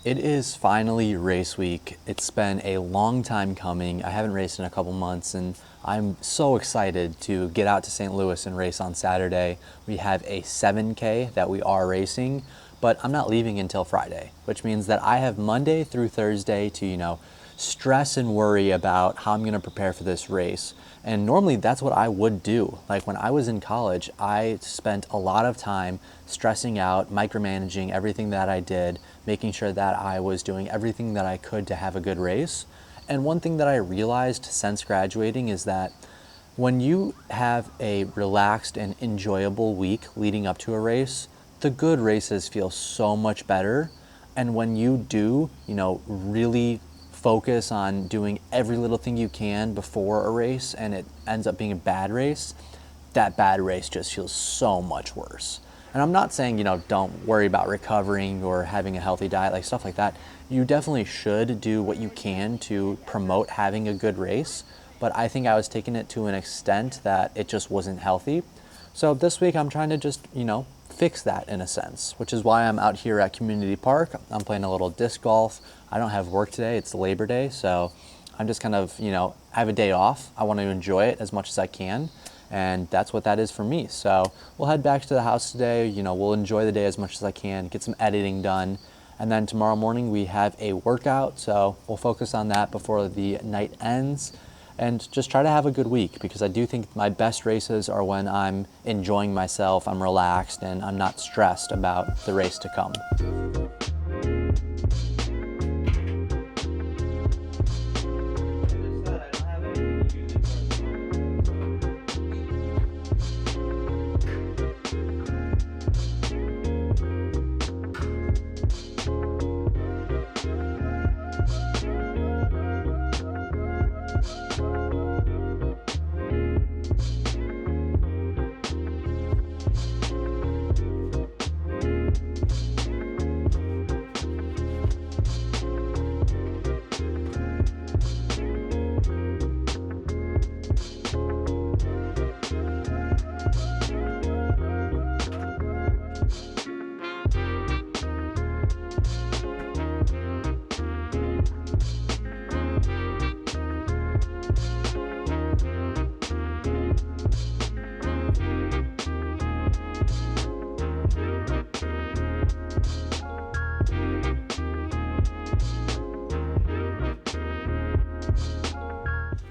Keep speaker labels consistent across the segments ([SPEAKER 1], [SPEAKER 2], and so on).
[SPEAKER 1] It is finally race week. It's been a long time coming. I haven't raced in a couple months, and I'm so excited to get out to St. Louis and race on Saturday. We have a 7K that we are racing, but I'm not leaving until Friday, which means that I have Monday through Thursday to, stress and worry about how I'm going to prepare for this race. And normally that's what I would do. Like when I was in college, I spent a lot of time stressing out, micromanaging everything that I did, making sure that I was doing everything that I could to have a good race. And one thing that I realized since graduating is that when you have a relaxed and enjoyable week leading up to a race, the good races feel so much better. And when you do, really focus on doing every little thing you can before a race and it ends up being a bad race, that bad race just feels so much worse. And I'm not saying, don't worry about recovering or having a healthy diet, like stuff like that. You definitely should do what you can to promote having a good race. But I think I was taking it to an extent that it just wasn't healthy. So this week I'm trying to just, fix that in a sense, which is why I'm out here at Community Park. I'm playing a little disc golf. I don't have work today. It's Labor Day. So I'm just kind of, I have a day off. I want to enjoy it as much as I can. And that's what that is for me. So we'll head back to the house today. We'll enjoy the day as much as I can, get some editing done. And then tomorrow morning we have a workout. So we'll focus on that before the night ends and just try to have a good week, because I do think my best races are when I'm enjoying myself, I'm relaxed, and I'm not stressed about the race to come.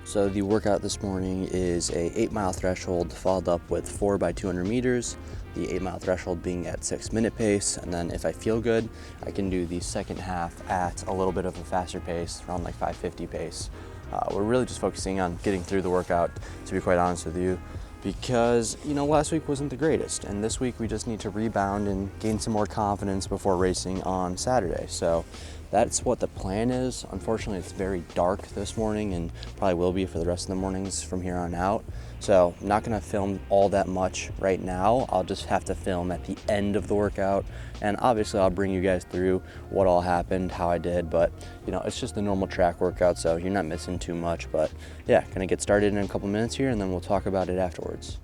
[SPEAKER 1] So the workout this morning is a 8-mile threshold followed up with 4 by 200 meters, the 8-mile threshold being at 6-minute pace. And then if I feel good, I can do the second half at a little bit of a faster pace, around like 5:50 pace. We're really just focusing on getting through the workout, to be quite honest with you, because last week wasn't the greatest, and this week we just need to rebound and gain some more confidence before racing on Saturday. So that's what the plan is. Unfortunately, it's very dark this morning and probably will be for the rest of the mornings from here on out. So I'm not gonna film all that much right now. I'll just have to film at the end of the workout. And obviously I'll bring you guys through what all happened, how I did, but it's just a normal track workout, so you're not missing too much. But yeah, gonna get started in a couple minutes here and then we'll talk about it afterwards.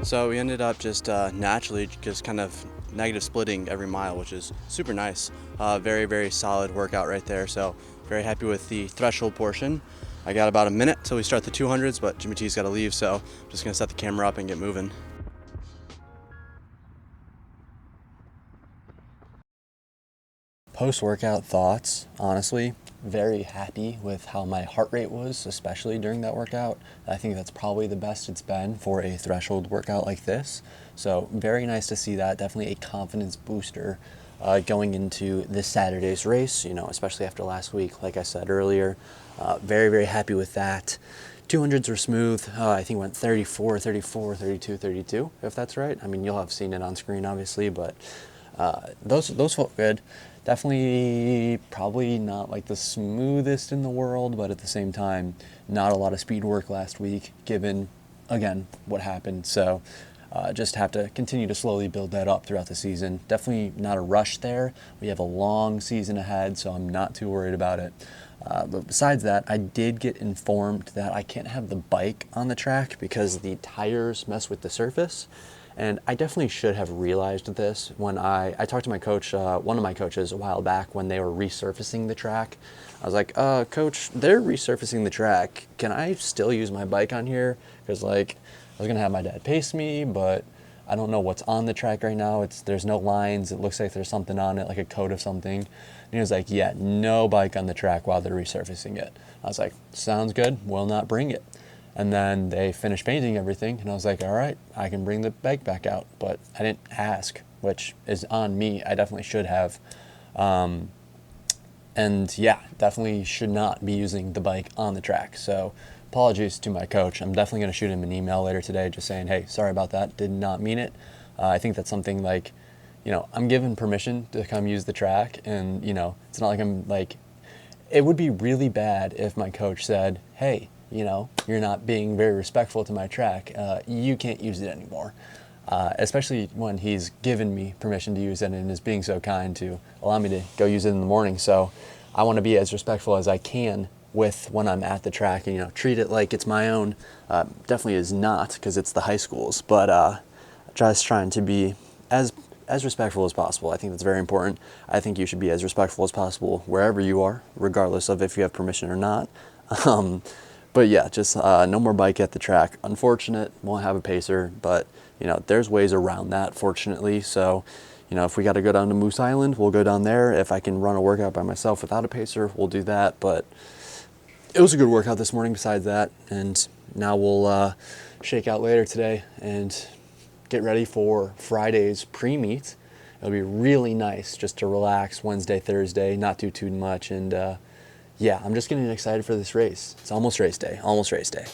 [SPEAKER 1] So we ended up just naturally just kind of negative splitting every mile, which is super nice. Very, very solid workout right there. So very happy with the threshold portion. I got about a minute till we start the 200s, but Jimmy T's got to leave, so I'm just gonna set the camera up and get moving. Post-workout thoughts, honestly, very happy with how my heart rate was, especially during that workout. I think that's probably the best it's been for a threshold workout like this. So very nice to see that, definitely a confidence booster. going into this Saturday's race, especially after last week, like I said earlier. Very, very happy with that. 200s were smooth. I think went 34, 34, 32, 32, if that's right. I mean, you'll have seen it on screen, obviously, but those felt good. Definitely probably not like the smoothest in the world, but at the same time, not a lot of speed work last week, given, again, what happened. So just have to continue to slowly build that up throughout the season. Definitely not a rush there. We have a long season ahead, so I'm not too worried about it. But besides that, I did get informed that I can't have the bike on the track because the tires mess with the surface. And I definitely should have realized this when I talked to my coach, one of my coaches a while back when they were resurfacing the track. I was like, Coach, they're resurfacing the track. Can I still use my bike on here? Because I was going to have my dad pace me, but I don't know what's on the track right now. There's no lines. It looks like there's something on it, like a coat of something. And he was like, yeah, no bike on the track while they're resurfacing it. I was like, sounds good. Will not bring it. And then they finished painting everything, and I was like, all right, I can bring the bike back out. But I didn't ask, which is on me. I definitely should have. And yeah, definitely should not be using the bike on the track. So apologies to my coach. I'm definitely going to shoot him an email later today just saying, hey, sorry about that. Did not mean it. I think that's something I'm given permission to come use the track. And, it's not like I'm it would be really bad if my coach said, hey, you're not being very respectful to my track. You can't use it anymore. Especially when he's given me permission to use it and is being so kind to allow me to go use it in the morning. So I want to be as respectful as I can with when I'm at the track and, treat it like it's my own. Definitely is not because it's the high schools, but just trying to be as respectful as possible. I think that's very important. I think you should be as respectful as possible wherever you are, regardless of if you have permission or not. But yeah, just no more bike at the track. Unfortunate, won't have a pacer, but there's ways around that, fortunately. So, if we got to go down to Moose Island, we'll go down there. If I can run a workout by myself without a pacer, we'll do that. But it was a good workout this morning besides that. And now we'll shake out later today and get ready for Friday's pre-meet. It'll be really nice just to relax Wednesday, Thursday, not do too much. And yeah, I'm just getting excited for this race. It's almost race day, almost race day.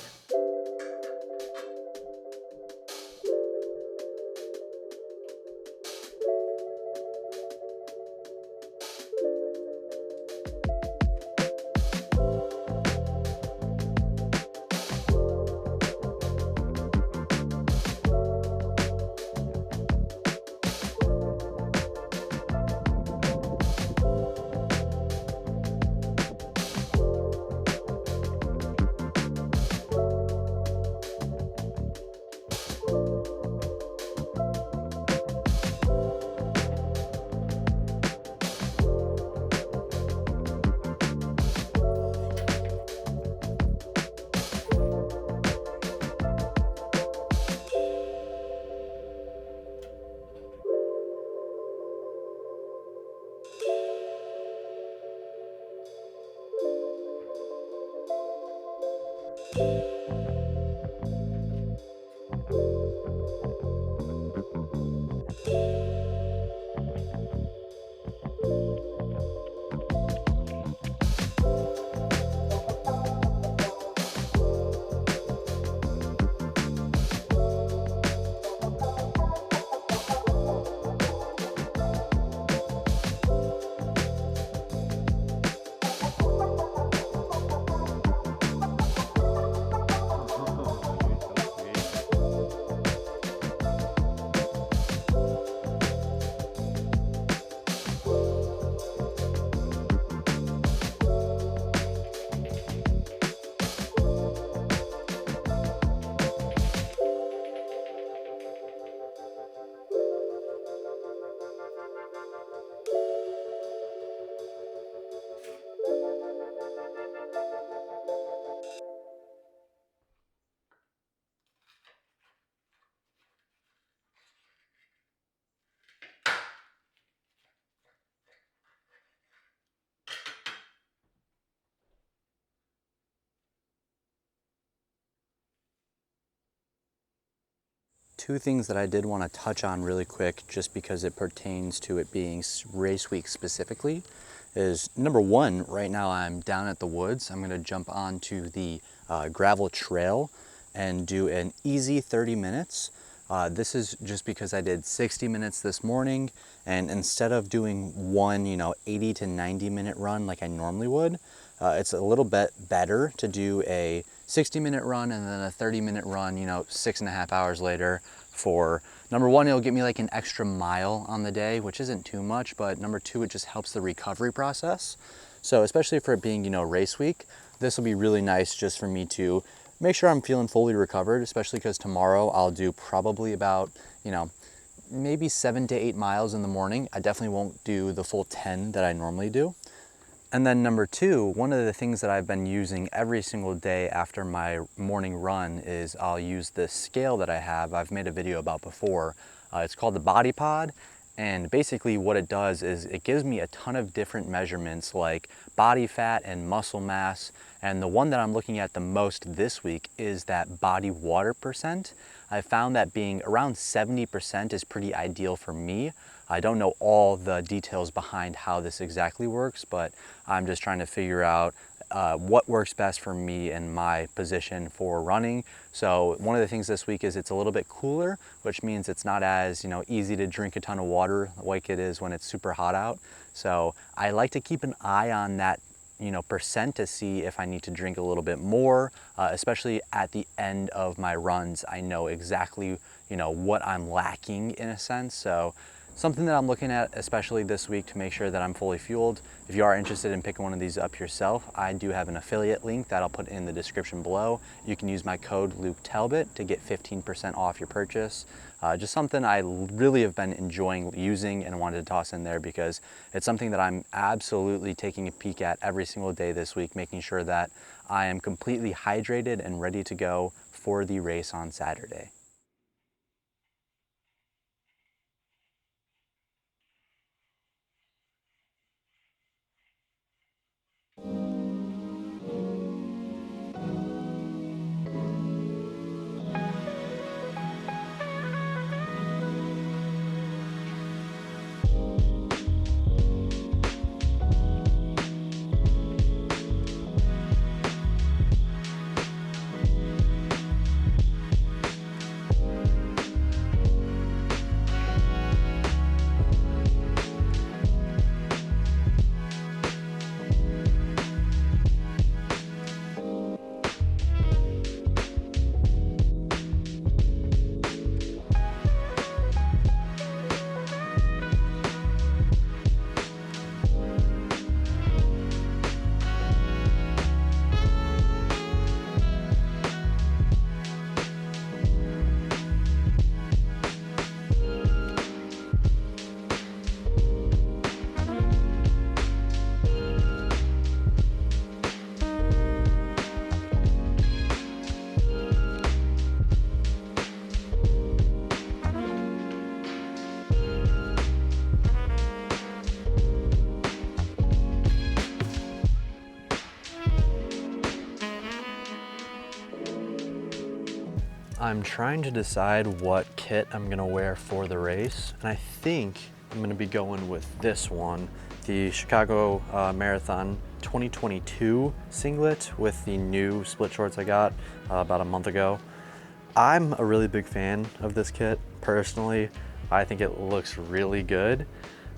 [SPEAKER 1] two things that I did want to touch on really quick, just because it pertains to it being race week specifically, is number one, right now I'm down at the woods. I'm gonna jump onto the gravel trail and do an easy 30 minutes. This is just because I did 60 minutes this morning, and instead of doing one, 80 to 90 minute run like I normally would, it's a little bit better to do a 60-minute run and then a 30-minute run, 6.5 hours later. For number one, it'll get me like an extra mile on the day, which isn't too much, but number two, it just helps the recovery process. So especially for it being, race week, this will be really nice just for me to make sure I'm feeling fully recovered, especially because tomorrow I'll do probably about, maybe 7 to 8 miles in the morning. I definitely won't do the full 10 that I normally do. And then number two, one of the things that I've been using every single day after my morning run is I'll use this scale that I have. I've made a video about before. It's called the Body Pod. And basically what it does is it gives me a ton of different measurements like body fat and muscle mass. And the one that I'm looking at the most this week is that body water percent. I found that being around 70% is pretty ideal for me. I don't know all the details behind how this exactly works, but I'm just trying to figure out what works best for me and my position for running. So one of the things this week is it's a little bit cooler, which means it's not as easy to drink a ton of water like it is when it's super hot out. So I like to keep an eye on that percent to see if I need to drink a little bit more, especially at the end of my runs. I know exactly what I'm lacking in a sense. So something that I'm looking at, especially this week, to make sure that I'm fully fueled. If you are interested in picking one of these up yourself, I do have an affiliate link that I'll put in the description below. You can use my code Luke Talbot to get 15% off your purchase. Just something I really have been enjoying using and wanted to toss in there because it's something that I'm absolutely taking a peek at every single day this week, making sure that I am completely hydrated and ready to go for the race on Saturday. I'm trying to decide what kit I'm gonna wear for the race, and I think I'm gonna be going with this one, the Chicago Marathon 2022 singlet with the new split shorts I got about a month ago. I'm a really big fan of this kit, personally. I think it looks really good.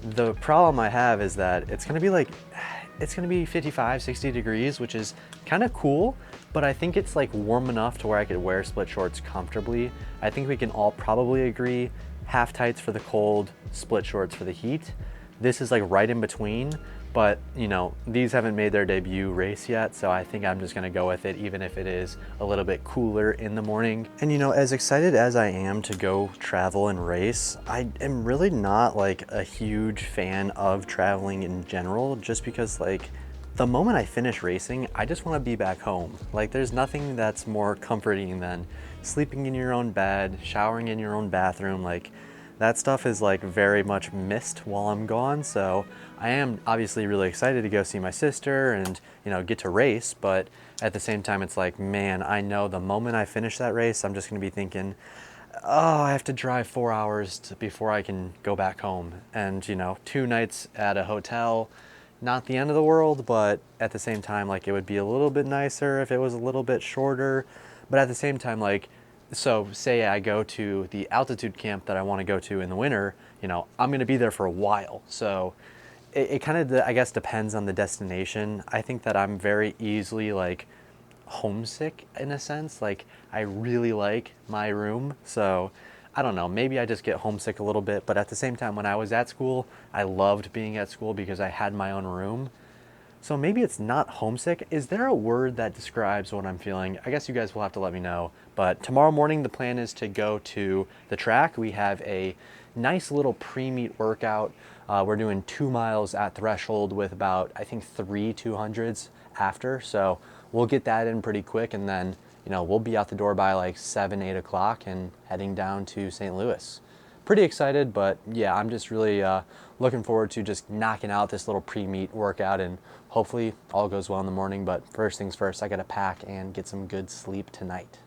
[SPEAKER 1] The problem I have is that it's gonna be 55, 60 degrees, which is kind of cool, but I think it's like warm enough to where I could wear split shorts comfortably. I think we can all probably agree, half tights for the cold, split shorts for the heat. This is like right in between, but these haven't made their debut race yet, so I think I'm just gonna go with it, even if it is a little bit cooler in the morning. And as excited as I am to go travel and race, I am really not like a huge fan of traveling in general, just because the moment I finish racing, I just want to be back home. There's nothing that's more comforting than sleeping in your own bed, showering in your own bathroom. That stuff is very much missed while I'm gone. So I am obviously really excited to go see my sister and get to race, but at the same time it's man, I know the moment I finish that race, I'm just gonna be thinking, oh, I have to drive 4 hours before I can go back home. And, 2 nights at a hotel, not the end of the world, but at the same time, like, it would be a little bit nicer if it was a little bit shorter. But at the same time, like, so say I go to the altitude camp that I want to go to in the winter, I'm going to be there for a while. So it kind of, I guess, depends on the destination. I think that I'm very easily like homesick in a sense. Like, I really like my room. So I don't know, maybe I just get homesick a little bit. But at the same time, when I was at school, I loved being at school because I had my own room. So maybe it's not homesick. Is there a word that describes what I'm feeling? I guess you guys will have to let me know. But tomorrow morning, the plan is to go to the track. We have a nice little pre-meet workout. We're doing 2 miles at threshold with about, I think, 3 200s after. So we'll get that in pretty quick, and then, we'll be out the door by like 7, 8 o'clock and heading down to St. Louis. Pretty excited, but yeah, I'm just really looking forward to just knocking out this little pre-meet workout, and hopefully all goes well in the morning. But first things first, I gotta pack and get some good sleep tonight.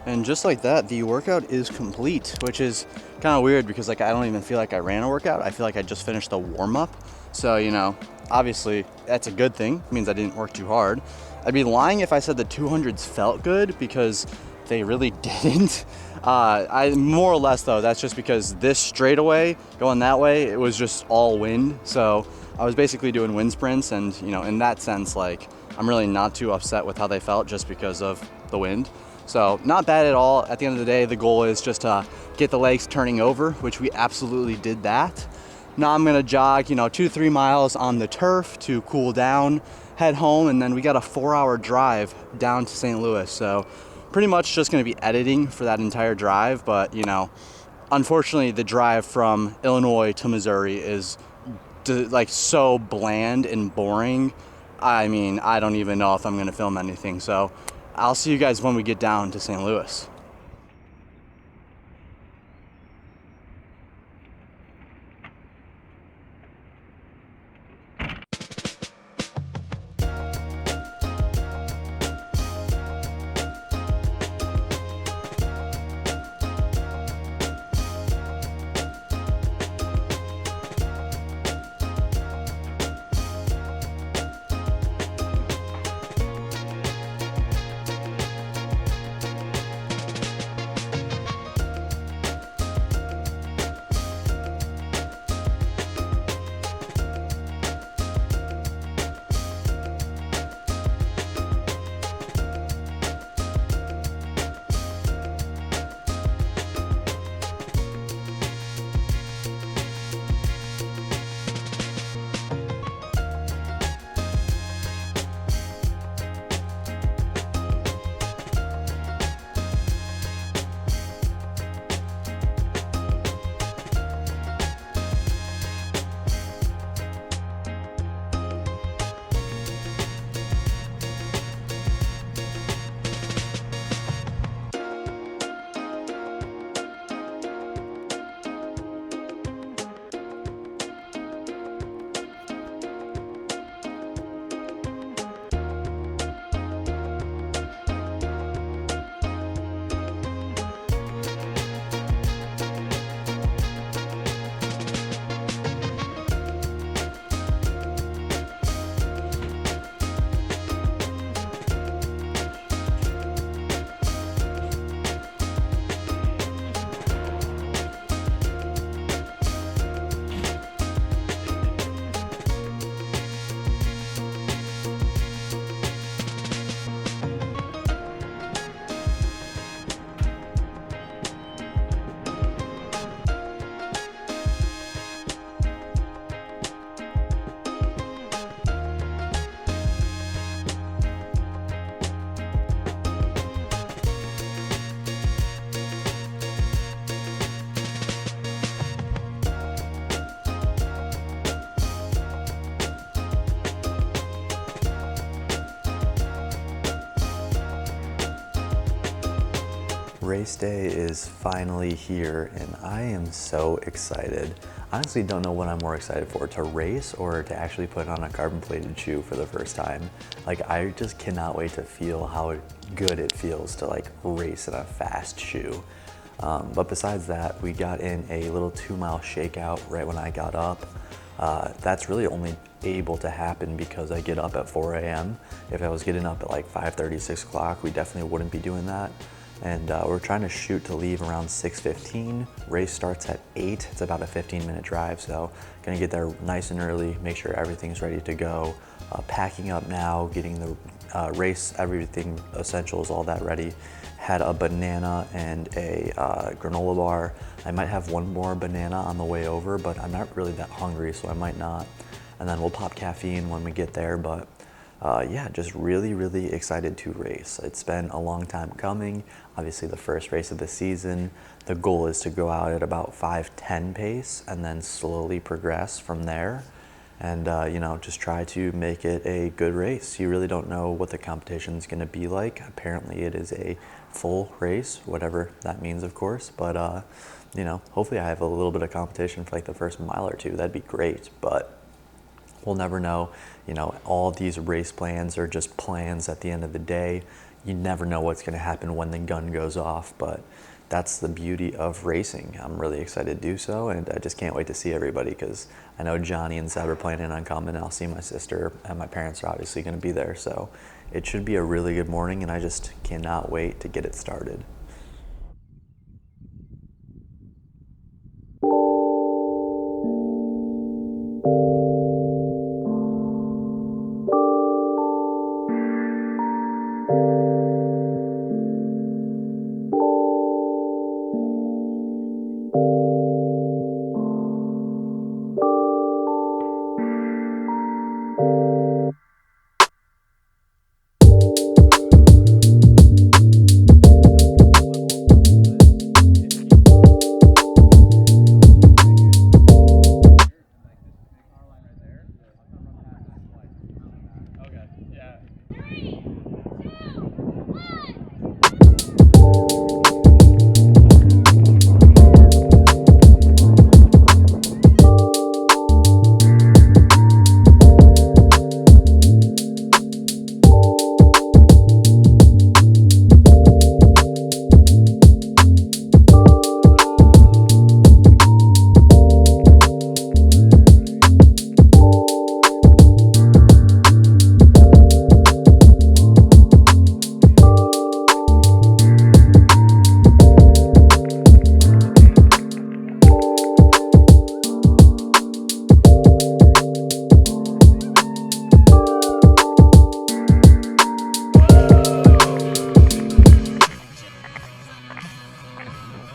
[SPEAKER 1] And just like that, the workout is complete, which is kind of weird because, like, I don't even feel like I ran a workout. I feel like I just finished a warm-up. So, obviously that's a good thing. It means I didn't work too hard. I'd be lying if I said the 200s felt good, because they really didn't. I more or less, though, that's just because this straightaway going that way, it was just all wind. So I was basically doing wind sprints, and in that sense, like, I'm really not too upset with how they felt just because of the wind. So not bad at all. At the end of the day, the goal is just to get the legs turning over, which we absolutely did that. Now I'm gonna jog, 2-3 miles on the turf to cool down, head home, and then we got a 4-hour drive down to St. Louis. So pretty much just gonna be editing for that entire drive. But unfortunately, the drive from Illinois to Missouri is like so bland and boring. I mean, I don't even know if I'm gonna film anything. So I'll see you guys when we get down to St. Louis. Race day is finally here and I am so excited. I honestly don't know what I'm more excited for, to race or to actually put on a carbon plated shoe for the first time. Like, I just cannot wait to feel how good it feels to like race in a fast shoe. But besides that, we got in a little 2-mile shakeout right when I got up. That's really only able to happen because I get up at 4 a.m. If I was getting up at like 5:30, 6 o'clock, we definitely wouldn't be doing that. And we're trying to shoot to leave around 6:15. Race starts at 8. It's about a 15-minute drive, so gonna get there nice and early, make sure everything's ready to go. Packing up now, getting the race, everything, essentials, all that ready. Had a banana and a granola bar. I might have one more banana on the way over, but I'm not really that hungry, so I might not. And then we'll pop caffeine when we get there, but yeah, just really, really excited to race. It's been a long time coming. Obviously the first race of the season. The goal is to go out at about 5:10 pace and then slowly progress from there. And you know, just try to make it a good race. You really don't know what the competition is gonna be like. Apparently it is a full race, whatever that means, of course. But you know, hopefully I have a little bit of competition for like the first mile or two. That'd be great, but we'll never know. You know, all these race plans are just plans at the end of the day. You never know what's gonna happen when the gun goes off, but that's the beauty of racing. I'm really excited to do so, and I just can't wait to see everybody because I know Johnny and Seb are planning on coming. I'll see my sister, and my parents are obviously gonna be there, so it should be a really good morning, and I just cannot wait to get it started.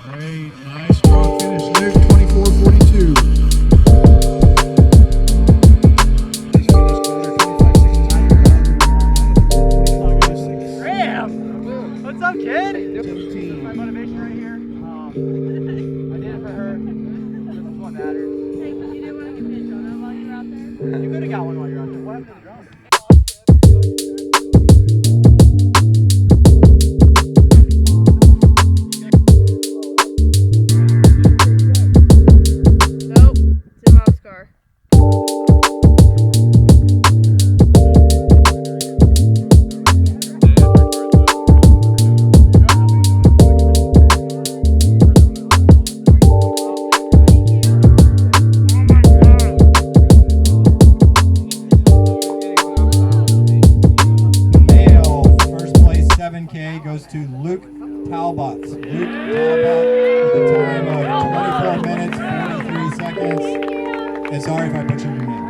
[SPEAKER 2] Great, nice strong finish, Luke, 24:42.
[SPEAKER 3] Graham! What's up, kid? This is my motivation right here. I did it for her. This is what matters.
[SPEAKER 4] Hey, you didn't want to give me a donut while you were out there?
[SPEAKER 3] You could have got one while you're out there. What happened to the drum?
[SPEAKER 4] Nope, it's in Mom's car.
[SPEAKER 2] Male, first place 7K goes to Luke Talbot. Luke Talbot with a time of 24 minutes, 43 seconds. And sorry if I butchered your name.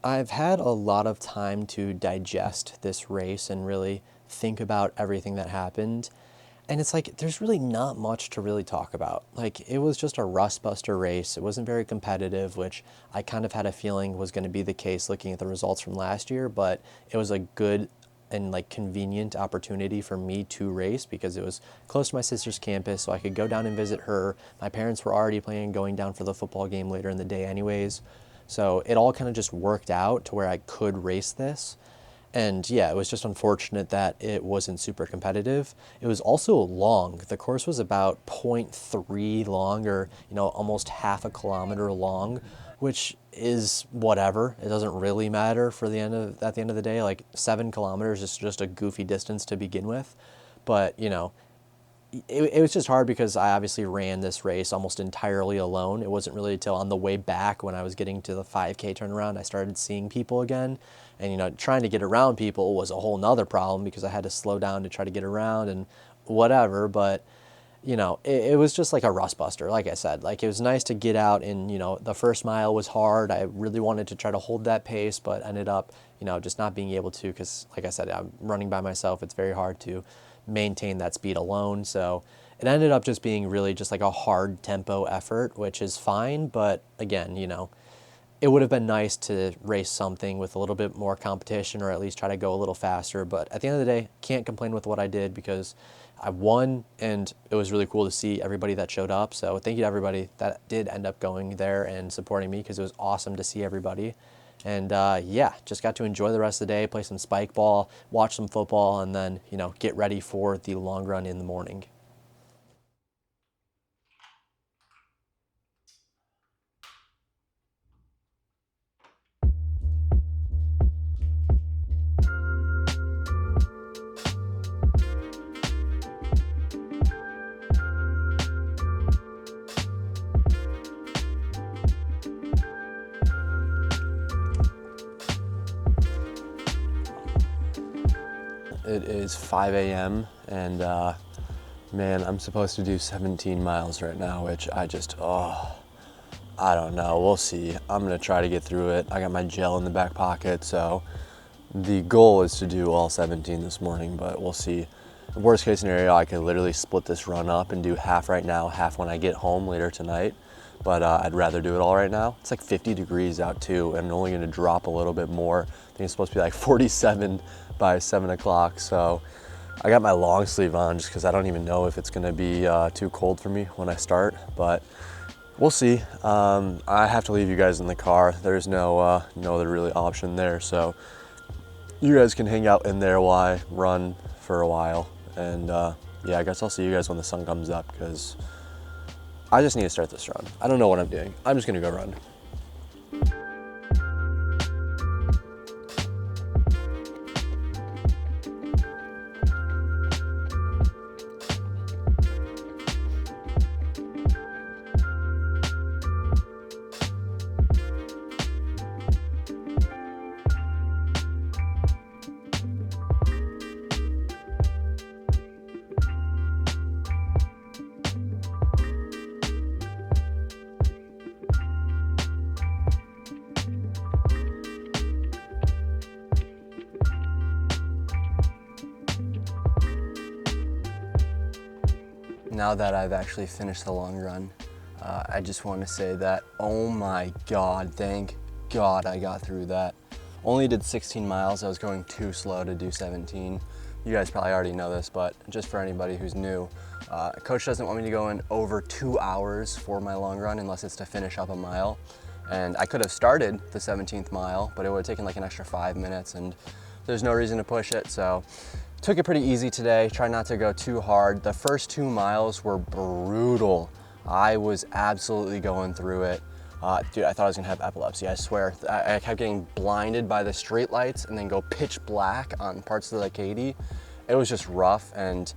[SPEAKER 1] I've had a lot of time to digest this race and really think about everything that happened. And it's like, there's really not much to really talk about. Like, it was just a rust buster race. It wasn't very competitive, which I kind of had a feeling was going to be the case looking at the results from last year, but it was a good and like convenient opportunity for me to race because it was close to my sister's campus, so I could go down and visit her. My parents were already planning on going down for the football game later in the day anyways. So it all kind of just worked out to where I could race this. And yeah, it was just unfortunate that it wasn't super competitive. It was also long. The course was about 0.3 long, or almost half a kilometer long, which is whatever. It doesn't really matter at the end of the day. Like 7 kilometers is just a goofy distance to begin with. But it was just hard because I obviously ran this race almost entirely alone. It wasn't really until on the way back when I was getting to the 5K turnaround I started seeing people again. And trying to get around people was a whole nother problem because I had to slow down to try to get around and whatever. But it was just like a rust buster. Like I said, like it was nice to get out, and the first mile was hard. I really wanted to try to hold that pace, but ended up just not being able to, because like I said, I'm running by myself. It's very hard to maintain that speed alone. So it ended up just being really just like a hard tempo effort, which is fine. But again, it would have been nice to race something with a little bit more competition, or at least try to go a little faster. But at the end of the day, can't complain with what I did because I won, and it was really cool to see everybody that showed up. So thank you to everybody that did end up going there and supporting me, because it was awesome to see everybody. And yeah, just got to enjoy the rest of the day, play some spike ball, watch some football, and then, get ready for the long run in the morning. It is 5 a.m. and man, I'm supposed to do 17 miles right now, which I don't know. We'll see. I'm gonna try to get through it. I got my gel in the back pocket, so the goal is to do all 17 this morning, but we'll see. Worst case scenario, I could literally split this run up and do half right now, half when I get home later tonight. But I'd rather do it all right now. It's like 50 degrees out too, and only gonna drop a little bit more. I think it's supposed to be like 47 by 7 o'clock. So I got my long sleeve on just because I don't even know if it's gonna be too cold for me when I start, but we'll see. I have to leave you guys in the car. There's no other really option there. So you guys can hang out in there while I run for a while. And yeah, I guess I'll see you guys when the sun comes up, because I just need to start this run. I don't know what I'm doing. I'm just gonna go run. Now that I've actually finished the long run, I just want to say that, oh my God, thank God I got through that. Only did 16 miles. I was going too slow to do 17. You guys probably already know this, but just for anybody who's new, coach doesn't want me to go in over 2 hours for my long run unless it's to finish up a mile. And I could have started the 17th mile, but it would have taken like an extra 5 minutes, and there's no reason to push it. So took it pretty easy today. Try not to go too hard. The first 2 miles were brutal. I was absolutely going through it. Dude, I thought I was gonna have epilepsy, I swear. I kept getting blinded by the street lights and then go pitch black on parts of the Katy. It was just rough, and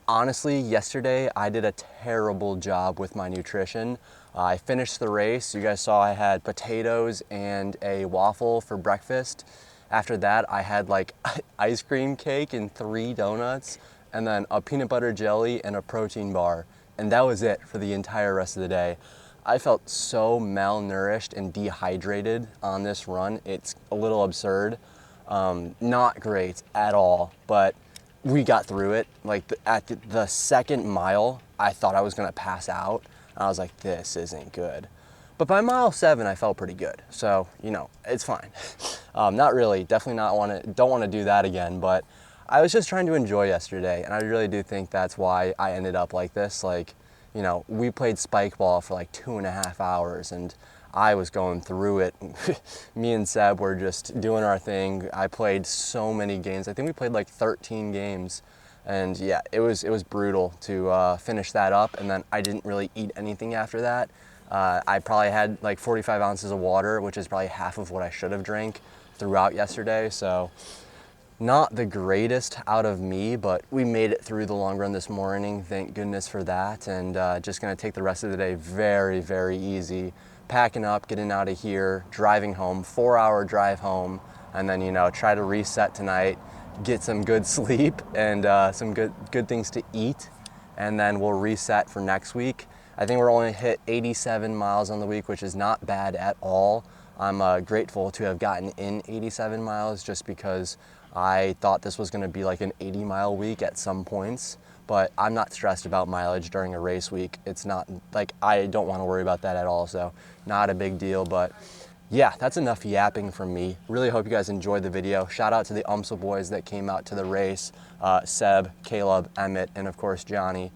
[SPEAKER 1] honestly, yesterday I did a terrible job with my nutrition. I finished the race. You guys saw I had potatoes and a waffle for breakfast. After that, I had like ice cream cake and 3 donuts, and then a peanut butter jelly and a protein bar. And that was it for the entire rest of the day. I felt so malnourished and dehydrated on this run. It's a little absurd. Not great at all, but we got through it. Like at the second mile, I thought I was gonna pass out. I was like, this isn't good. But by mile 7, I felt pretty good. So, it's fine. Not really, definitely don't want to do that again, but I was just trying to enjoy yesterday, and I really do think that's why I ended up like this. Like, we played spike ball for like 2.5 hours, and I was going through it. Me and Seb were just doing our thing. I played so many games. I think we played like 13 games. And yeah, it was brutal to finish that up. And then I didn't really eat anything after that. I probably had like 45 ounces of water, which is probably half of what I should have drank throughout yesterday. So not the greatest out of me, but we made it through the long run this morning. Thank goodness for that. And just gonna take the rest of the day very, very easy. Packing up, getting out of here, driving home, 4-hour drive home, and then, you know, try to reset tonight, get some good sleep and some good things to eat, and then we'll reset for next week. I think we're only hit 87 miles on the week, which is not bad at all. I'm grateful to have gotten in 87 miles just because I thought this was gonna be like an 80-mile week at some points, but I'm not stressed about mileage during a race week. It's not like, I don't wanna worry about that at all, so not a big deal. But yeah, that's enough yapping from me. Really hope you guys enjoyed the video. Shout out to the UMSL boys that came out to the race, Seb, Caleb, Emmett, and of course Johnny.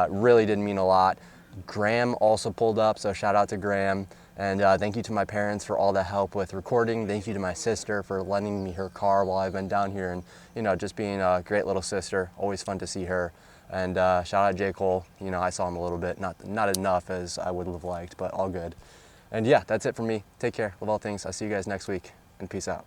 [SPEAKER 1] Really did mean a lot. Graham also pulled up, so shout out to Graham. And thank you to my parents for all the help with recording. Thank you to my sister for lending me her car while I've been down here, and, you know, just being a great little sister. Always fun to see her. And shout out to J. Cole. You know, I saw him a little bit, not enough as I would have liked, but all good. And yeah, that's it for me. Take care. Love all things. I'll see you guys next week, and peace out.